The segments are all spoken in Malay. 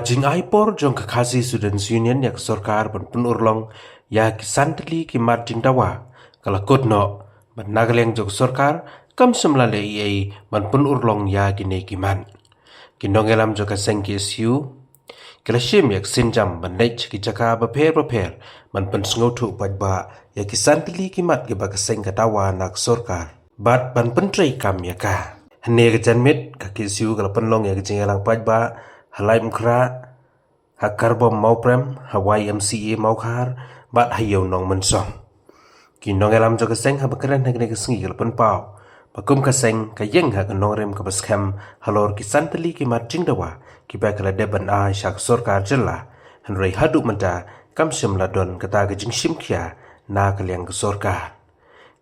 Bajing aipor jong kekasih Students Union yak sorkar ban pun urlong ya kisantli ki marjing dawa kala kodno ban nagaleng jong sorkar kam semlale ei ban pun urlong ya gine kiman kinongelam jong kaseng ki SU kala shim yak sinjam ban nech ki jaka ba pher ban pun sngotu ba ya kisantli ki mat ki ba kaseng ka dawa nak sorkar bat ban pun trei kam yaka hne ga janmit ka ki SU kala penlong ya jingelang ba halai mkra hakar bom mauprem Hawaii MCA maukar bat hayo nong mensong kinong elam jo kaseng ha bakran hagne kasengi gelpen pau bakum kaseng kayeng ha kanong rem ka baskem halor ki santali ki marjing dawa ki bakala deban a shak sorkar jella hanrei hadu menta kam shimla don kata ga jing shimkhia na kalyang ka sorkar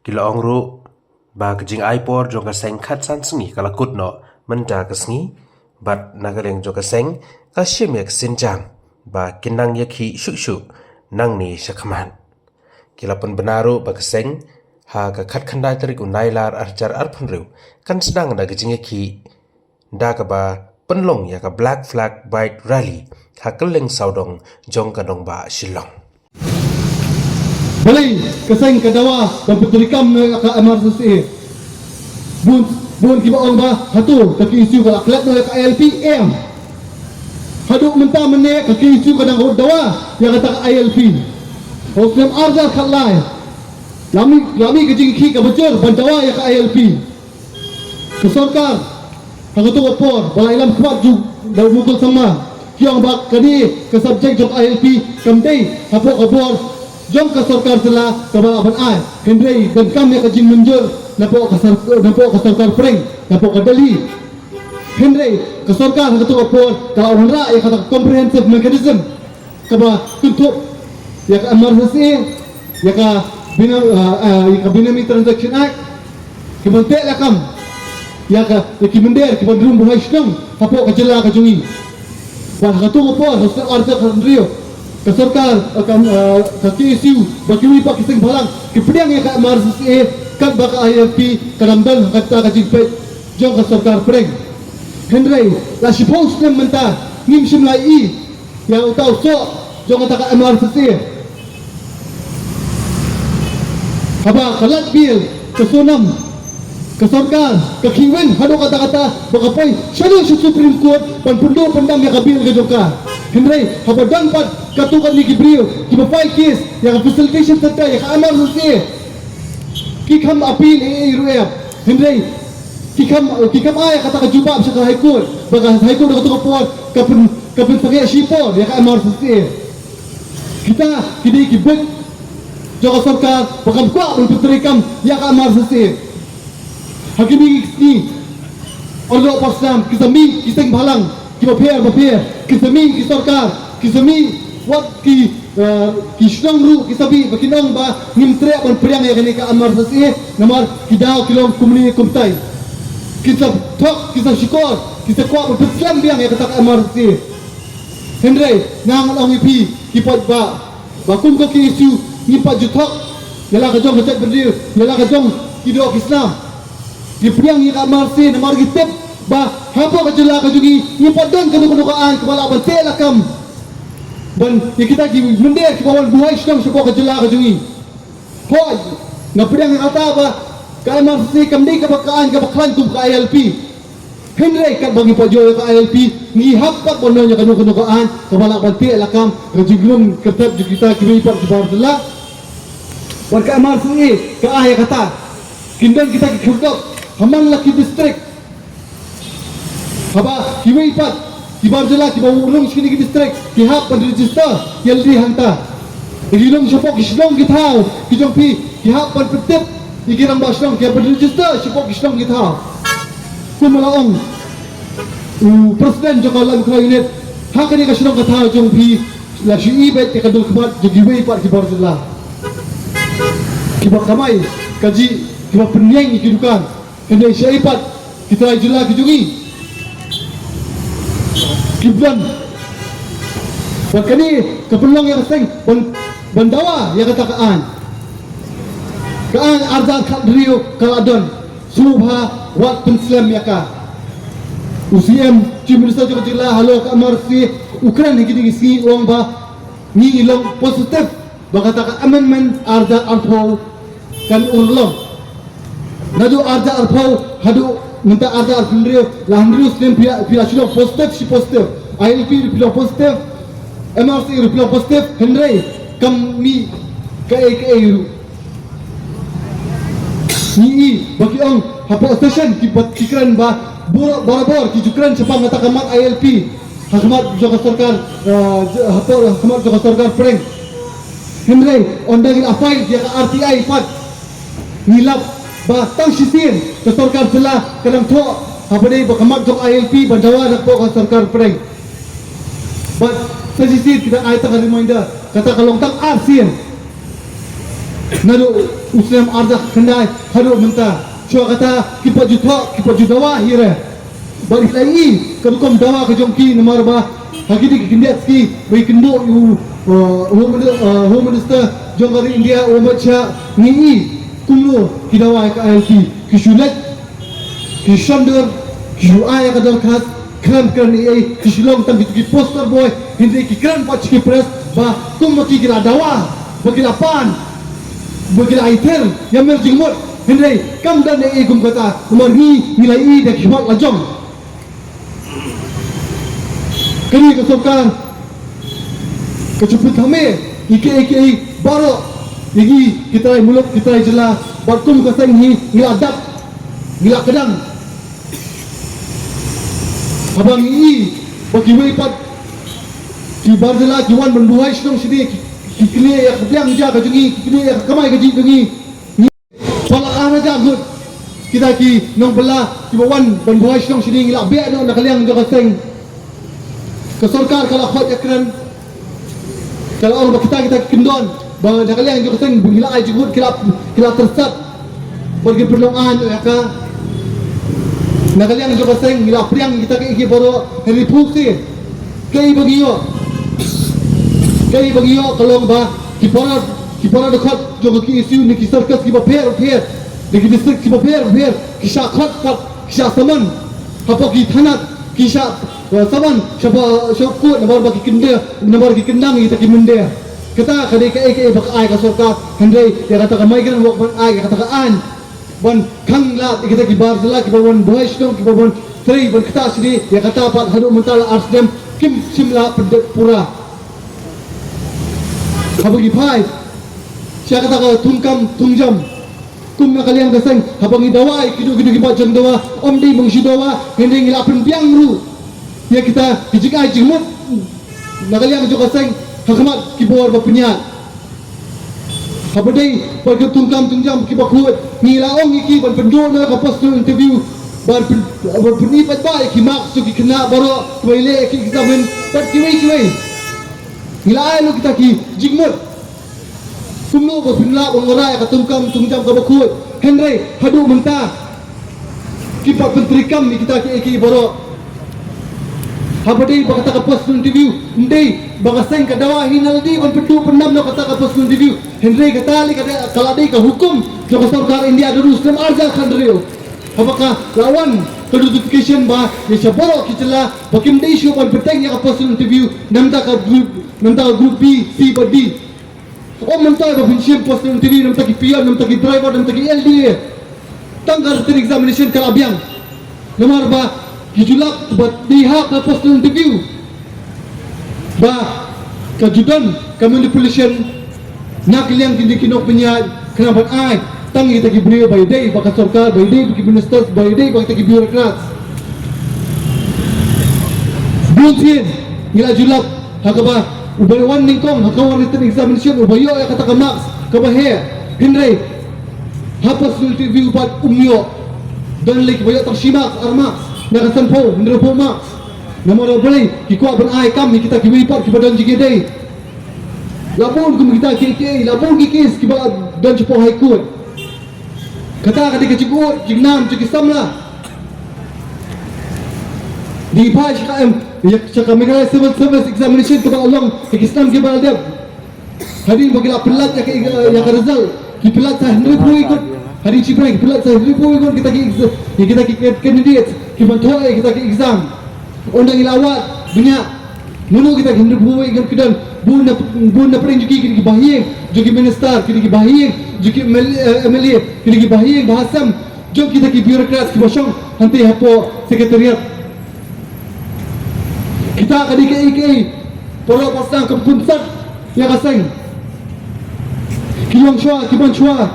kila ongru ba ka jing aipor jo kaseng khat san sengi kala kutno menta kasengi bat nagaleng jo kaseng ka shimyak sinjam ba kinang yakhi shu nang ni shakman kilapan benaru ba kaseng ha ka khat khandai tarik unailar arjar arphunru kan sedang da gijing yakhi da ka ba penlong ya ka black flag bike rally ha keleng saudong jong kadong ba shilong balai kaseng kadawa dan petrikam ka MRCC bun kibaong ba hatu kaki isu ka aklat no ka ILPM haduk menta mene kaki isu ka nang dawa ya kata ka ILP Osem arzal khalai lami kejing ki ka bocor bandawa ya ka ILP ke sorkar hangatu opor balai lam kuat ju da mukul sama kiang bak kani ke subjek jok ILP kamdei hapo kabor jom ka sorkar sela ka balaban ai hendrei dan kam ya kejing menjur napo ka sorkar preng napo ka dali hendrei ka sorkar hangatu opor ka orang ra ya kata comprehensive mechanism ka ba untuk ya ka MRCC ya ka Binami Transaction Act kibante lakam ya ka kimender kibandrum buhay shnong hapo ka jela ka jungi ba hatu po hostel arja ka rio ka sorkar ka KSU bakiwi pa kising balang kipdiang ya ka MRCC kan ba ka IFP kanamdal kata ka jingpet jong ka sorkar preng hendrei la shipos nem menta nim shimlai ya utaw so jong ka MRCC haba kalat bil kesunam kesorkar kekiwen hado kata-kata bakapoy syado sa Supreme Court panpundo pandam ya kabil kajoka hendrei haba danpat katukan ni Gibril kibapay case ya facilitation tata ya kaamar susi kikam apil iruep hendrei kikam ay kata kajubab sa High Court baka High Court katukapuan kapin pakai shipor ya kaamar susi kita kini kibet joko sorkar bakal kuat untuk terikam ya ka MRCC hakimi ni ordo pasam kisami kiseng balang kibaper kisami kisorkar kisami wat ki shnong ru kisabi bakinong ba nimtre on priang ya kini ka MRCC namar kidaw kilom kumni kumtai kisab tok kisab shikor kisab kuat untuk slam biang ya kata MRCC hendrei nang ong ipi kipot ba bakum ko ki isu nipat jutok yala ka jong hajat berdiri yala ka jong kidok Islam dipriang ni ka marsi namar gitep ba hapo ka jela ka jungi nipat don kenukaan kepala bante lakam ban kita gi mender ki bawal buhay Islam suko ka jela ka jungi hoy na priang kata ba ka marsi kamdi ka bakaan ka baklan kum ka ILP hendrei kat bagi pajo ka ILP ni hapat bono nya kenukaan kepala bante lakam rejiglum ketep kita ki ipat ki bawal wan ka MRCC ka aya kata kindan kita kikudok hamang laki distrik haba kiwi pat kibar jela kibar ulung sini ki distrik kihap pan register yaldi hanta igilong syapok islong githau kijong pi kihap pan petip igirang baslong kihap pan register syapok islong githau kumalaong presiden joko lam kra unit hakani ka syong kathau jong pi la shui bet ka dul khabat jogiwi pat kibar jela kibak kamai kaji kibak penyeng ikidukan kendai syaipat kita jela kijungi kiblan wakani kepelong yang seng bandawa yang katakaan kaan arzal kadrio kaladon subha wat penslam yaka UCM Chief Minister Joko Jela halo ka MRC ukuran yang kita isi uang bah ni ilong positif bakatakan amendment arda arpau kan urlong nado arda arpau hadu minta arda arpundrio lahandrio stem pila sudah positif si positif ILP pila positif MRC pila positif Henry kami ke ni bagi orang apa station kikran bah bor kikran sepang kata kamat ILP Hakimat Joko Sarkar Hakimat Joko Sarkar Frank Henry ondangin apain dia ke RTI pat nilap bah tang sisin ke Sarkar selah kadang tok apa dia Hakimat Joko ILP bandawa nak Joko Sarkar Frank but sesisin kita ayat reminder kata kalau tang arsin nado uslam arda kendai hadu mentah cua kata kipa judawa hire balik lagi kedukom dawa ke jongki nomor bah hagi di kindiat ski bagi kendo home minister jongkari India omacha ni kumlo kidawa ke ILP kisulat kisandar kisuaya ke dalkas kran ai kisulong tang ki poster boy hindi kikran pa chiki press bah kumaki kira dawa bagi lapan bagi aiter yang merjingmut Henry kam dan ai kum kata umar ni nilai i dak himat lajong kini kesokan keceput kami iki baru lagi kita mulut kita jelas batum kasang ni ngila adab ngila kedang abang ini bagi wipat ki barzela ki wan benduai sedang sini kini ya kepiang jaga jungi kini ya kamai gaji jungi pala ana jagut kita ki nong bela ki wan benduai sedang sini ngila biak no nak kaliang jaga seng ke sarkar kalau khot yakran kalau orang kita kendon bang nak kaliang jaga seng ngila ai jugut kila tersat bagi perlongan ya ka nak kaliang jaga seng ngila priang kita ki baru hari puksi kai bagiyo kalau bah kipara dekat jogo ki isu ni ki sarkas ki paper ni ki district ki paper ki syakhat ki saman apa ki thanat ki saman siapa syakut nomor bagi kenda nomor ki kendang kita ki mende kita kadai ke bak ai ka sorka handai dia kata ka migrant work ban ai kata ka an ban khang la kita ki bar la ki ban boys dong ki ban three ban kita sini dia kata pat hadu mental arsdem kim simla pura habagi pai siya kata ka tungjam kum na kaliang kasang habang idawai kidu kibat jang dawa omdi mengsi dawa hindi ngilapin piang ru ya kita kijikai jingmut na kaliang jo kasang hakamat kibor bapunya habadai pag tungjam kibakut ngilaong iki ban pendo na kapos to interview bar penipat ba kimak su kena baro toilet ki examen pat kiwai ngilai lo kita ki jingmut kumno ko pinla ongorai ka tungjam ka bakut Henry hadu mentah kipat pentrikam ni kita ki baro habadai bakata ka post interview ndai bagaseng ka dawa hinaldi ban petu pendam no kata ka post interview Henry katali kada kaladai ka hukum jo sarkar India dulu sem arja khandrio apakah lawan notification ba ni sabaro kitla bakim dei show ban peteng ya ka post interview namta group B C ba D mental ba pinsim post interview namta ki PM namta ki driver namta ki LDA tanggar ter examination kala biang nomor ba kijulak ba dihak ka post interview ba kajudan manipulation nak liang kini kinok penyat kenapa ai tang kita ki beliau by day baka sarkar by day ki minister by day baka ki bureaucrat buntin ngila julak hakaba ubay wan ningkong hakawan written examination ubayo ya kata ka max kabahe Henry hapas interview pat umyo dan lik bayo tak simak arma nakasampo Henry po max namoro boleh ki kuat ban ai kam kita ki wipat ki badan jige day lapon kum kita KK lapon ki kes ki ba dan cepo high court kata ketika cikgu jignam cik samla di pai KM ya kami kala civil service examination kepada Allah Islam ke balad hari bagi pelat ya ke result ki pelat sah Henry pun ikut hari cipreng pelat sah Henry pun ikut kita ki candidate ki bantuai kita ki exam undang ilawat banyak Munu kita hindu buai dengan kedan bun na pering juki kini bahiyeng juki minister kini bahiyeng juki MLA kini bahiyeng bahasam jom kita ki birokrat ki bosong hanti hapo sekretariat kita kadi ke poro pasang ke punsat ya kaseng kiwang shwa kiban shwa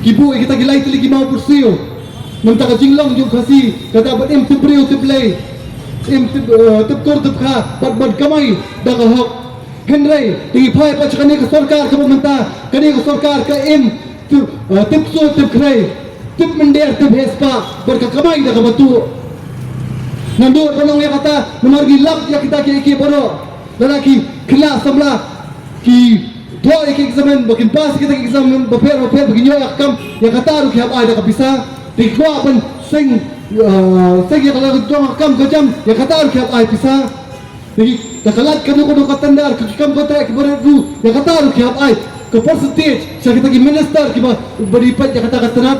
kibu kita gilai tili ki mau kursiyo namta ka jinglong jom kasi kata bat em tibriu tiblay tepkor tepka bad kamay daga hok Henry tinggi phai pa chakani ka sarkar ka mamanta kani ka sarkar ka tipso tipkray tip mender tip hespa bar ka kamay daga batu nandu panong ya kata nomor gilap ya kita ki boro lalaki kelas samla ki do ek examen bakin pas kita examen baper begini ya kam ya kata ru ki hab ai daga bisa tikwa ban sing saya kalau dong kam kejam ya kata harus kiap ai pisah jadi takalat kanu katandar ke kam kota ke beru ya kata harus kiap ai ke percentage saya kita minister kita beripat ya kata katanat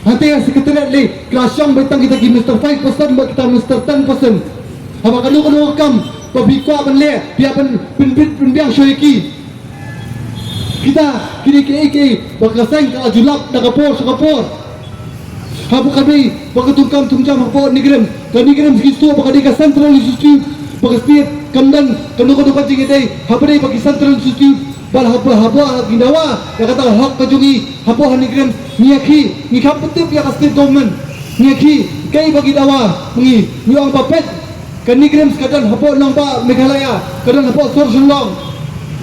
nanti yang sekretariat le kelasang betang kita minister 5% buat kita minister 10% apa kanu kam pabikwa ban le piapan pinbiang shoyki kita kini ke bakasang ka julap dakapor habu kami bakatungkam tungcam hapo nigrem kanigrem gistu bakadi ka central institute bakastit kamdan kanu kajing idai habare bagi central institute bal hapo gindawa ya kata hak kajungi hapo nigrem niaki ni kaputip ya ka state government niaki kai bagi dawa mengi niang papet kanigrem sekadar hapo nampa Meghalaya kadang hapo Sorjunlong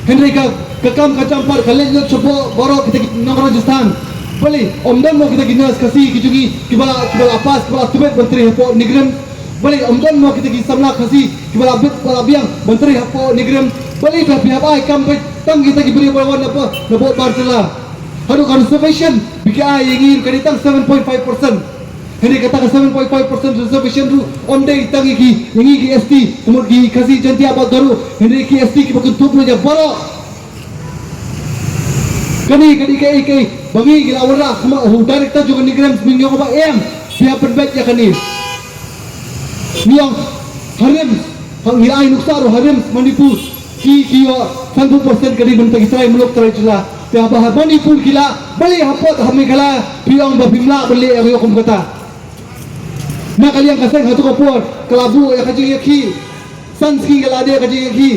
Henry ka kam kacampar kalen chopo baro kita nang Rajasthan balik omdan mau kita ginas kasih kijungi kibala apas kibala tubet menteri hapo nigrem balik omdan mau kita gisamla kasih kibala bit kibala biang menteri hapo nigrem balik dah pihak ai kampet tang kita diberi balawan apa nabot bartela hadu conservation bika ai ingin kaditang 7.5% Henry kata 7.5% reservation tu omdai tangi ki ingi ki ST kemudian kasih janti apa garu Henry ki ST ki bakun tup aja baro kani kai bangi gila wara kuma director juga nigram seminggu apa dia perbet ya kani niang harim ngilai nuksaru harim manipur ki 100% kadi bentak Israel muluk terai cila dia bahar manipur gila balik hapot hamikala piang babimla beli yang yokum kata nak kalian kasih satu kapur kelabu ya kaji yaki sanski gila dia kaji yaki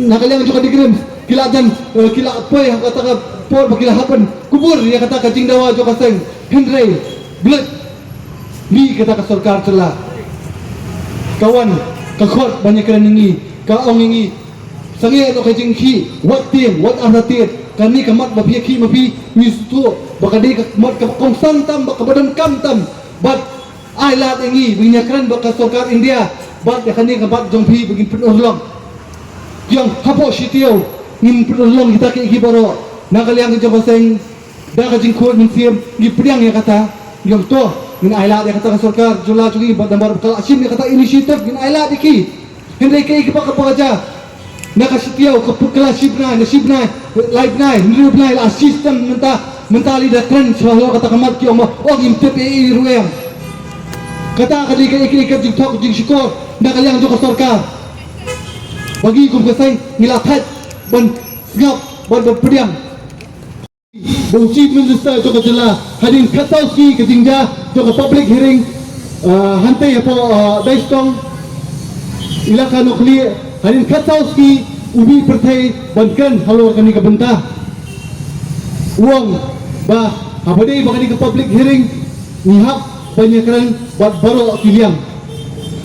nak kalian juga nigram kila dan kila apa yang kata por bagila hapan kubur dia kata kacing dawa jo kaseng Henry blood ni kata ka sarkar celah kawan kakot banyak kena ningi kaong ningi sange no kacing ki what are the thing kani kamat babi ki mabi mistu bakadi kamat ka kongsan tam bakabadan kam tam but ai lat ningi binyakran baka sarkar India but kani kamat jongpi begin penulong yang hapo sitio nin penulong kita ki baro nakaliang ke jabaseng dah kajing kuat mensiam gipriang ya kata yang to min ailat ya kata sarkar jula cugi dambar kala asim ya kata inisiatif min ailat iki hendai kai ke pakaja nakasitiau ke kelas nasibna live night assistant mentali dah keren selalu kata kamat ki omah imtep ruem kata kali kai ke jingtok jing syukur nakaliang jo sarkar bagi kum kesai ngilatat ban ngap ban berpediam Bung Chief Minister Joko Jela hadin Katauski ketingja Joko public hearing hantai apa daistong ilaka nuklir hadin Katauski ubi pertai bankan halu kani kebentah uang bah habadai bakani ke public hearing nihap banyakran buat borok kiliang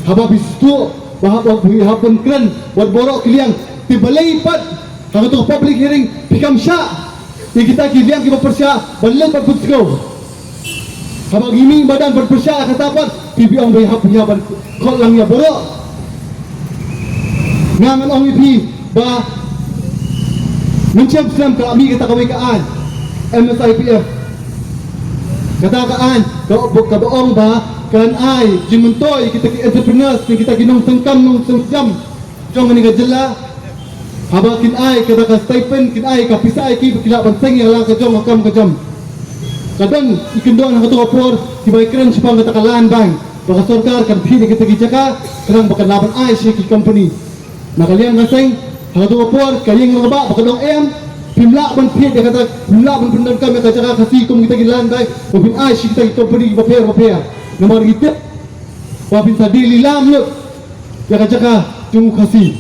habis itu bah hapan kran buat borok kiliang tibalai pat kalau tu public hearing pikam syak yang kita kiliang kita persya balan berputkau habang ini badan berpersya kata apa pipi orang bayar punya ban kau langnya borok ngaman orang ipi bah mencium Islam kalau kami kata kawikaan MSIPF kata kaan kau bohong bah kan ai jimentoy kita entrepreneurs kita ginong sengkam nong sengkam jong ni gajela haba kin ai kata ka stipend kin ai ka pisai ki kila banseng yang lang ka jom hakam ka jam kadang ikin doang nak tu kapur tiba keren sepang kata kalaan bang baka sarkar kan phi kita gijaka kadang baka laban ai si ki company nakalian ngaseng hatu por kayeng ngaba bakadong pimla ban phe dia kata pimla ban pendam kami kata kasih kum kita gilan dai bin ai shi kita company bapea nomor kita wabin sadili lam lu dia kata jung kasih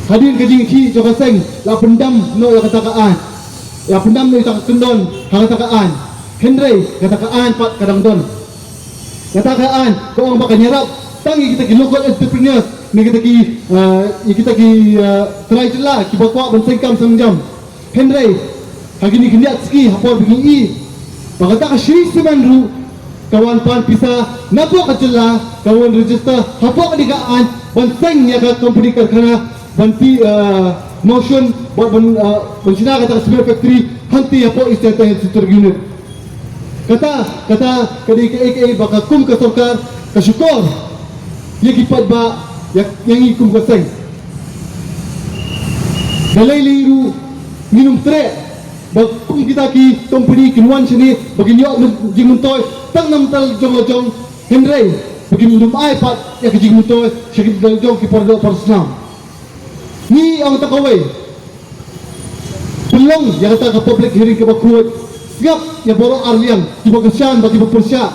hadin kajing ki jo kaseng la pendam no la kata kaan la pendam no tak kendon kata kaan Henry kata kaan pat kadang don kata kaan ko ang bakal nyarap tangi kita ki local entrepreneurs ni kita ki try celah ki bakwa ban sengkam sangjam Henry hagi ni kiniat ski hapor begini bagata ka shri semanru kawan pan pisa napo ka celah kawan register hapor ka digaan ban seng ya ka company karkhana banti motion ban sina kata sebuah factory hanti hapor istata sister unit kata kadi ke baka kum ka sarkar ka syukur ya kipat ba yang ikum kaseng dalai liru minum tre bakum kita ki company kinwan sini bagi nyok jingmuntoy tang nam tal jong Henry bagi minum ai pat ya ki jingmuntoy sikit jong ki pordo persnam ni ang takaway belum ya kata ke public hearing ke bakut siap ya borok arlian di bagasyan bagi bersya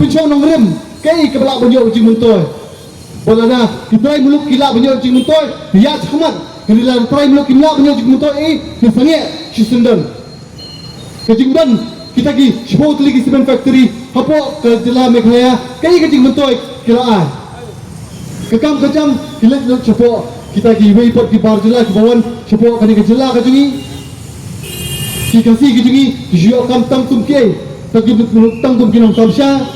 pencong nong rem kai ke belak bonyo jingmuntoy bolana kita muluk kila bonyo jingmuntoy ya chamat kinilan try muluk kila bonyo jingmuntoy ni sange sisendon kejingdan kita ki sport lagi semen factory hapo ke jela mekhaya kai ke jingmuntoy kilaan kekam kejam kilat lok cepo kita ki wei pot ki bar jela ki bawan cepo kani ke jela ka jingi ki kasi ki jingi ki jio kam tam tum ke tagi tang tum kinong tamsha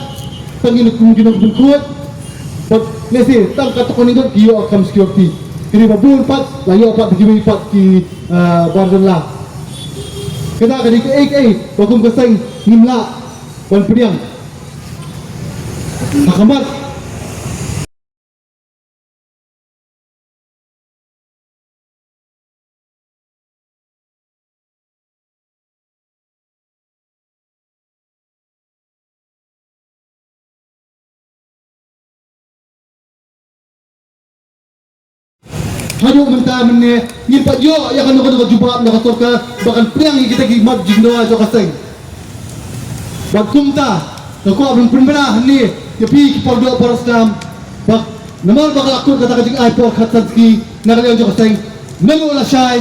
tagi kum kinong kuat pot lesi tang ka tokon indot ki yo kam security kini babun pat la yo pat ki wei pat ki bar jela kita kani ke bakum keseng nimla ban pediam hakamat Hadu mentah menne ni pat yo ya kan ko jubab na kasorka bakan priang kita ki mat jingdoa jo kaseng bak kumta ko abun penbera ni tapi ki pordo porostam bak namal bakal aku kata kajing ai por khatski nagalio jo kaseng nalu la shai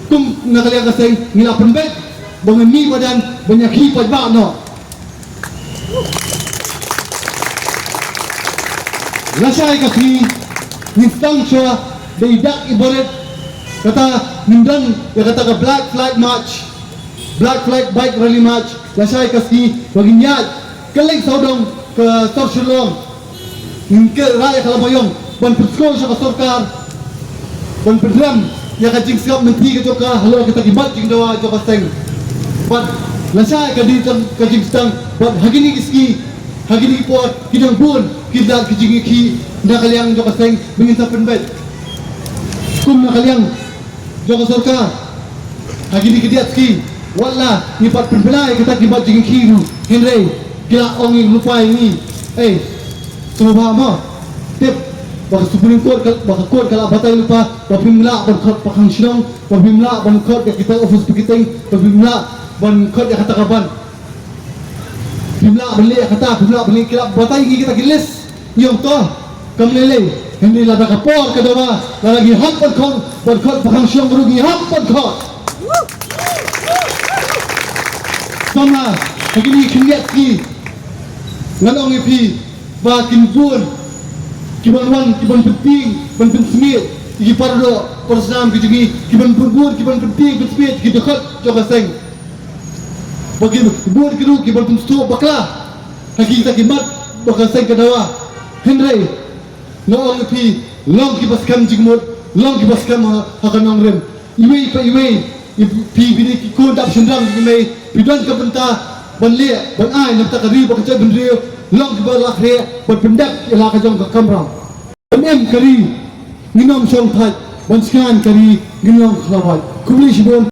kum nagalio kaseng ngila penbet bangan ni badan banyak hi pat ba no la shai kasi ni stang chua Daidak ibarat kata mindan ya kata ke Black Flag March, Black Flag Bike Rally March, lasai kasi bagi niat keleng saudong ke Sorselong, ke rakyat Kalabayong, ban perskol sa kasorkar, ban pedram ya kajing siap menti ke joka halo kita kibat jing dawa joka seng, ban lasai kadi kajing stang, ban hagini kiski, hagini pot kidang bun kita kajing ki nak kaliang joka seng bingin sa penbet. Kum nakaliang joko sorka hagi di kediat ski wala ni pat penbelai kita kibat jing kiru Henry kila ongi lupai ni semua ma tip bak Supreme Court bak court kala batai lupa babimla ban court pakang sinong babimla ban court kita office pikiting babimla ban court kata kaban bimla beli kata bimla beli kila batai kita gilis yung to kamlele hindi lada kapor kadawa lagi hampan kon ban pakang siyang rugi hampan kon sama begini kiniat ki ngalong ipi bakin bun kiban penting ban pensmit iki pardo persam ki jingi kiban bun kiban penting pensmit ki dekat joka seng bagi bun kiru kiban penstu bakla hagi kita kimat bakal seng kadawa Henry no pi long ki baskam jigmut long ki baskam hakan nongrem iwe pi bini ki ko dap sendang ki mai pidan ka benta ban le ban ai nam ta kari ba ka ben rio long ki ba lak re ban pendak ila ka jong ka kamra em kari nginom song that ban skan kari nginom khlawat kumli shibon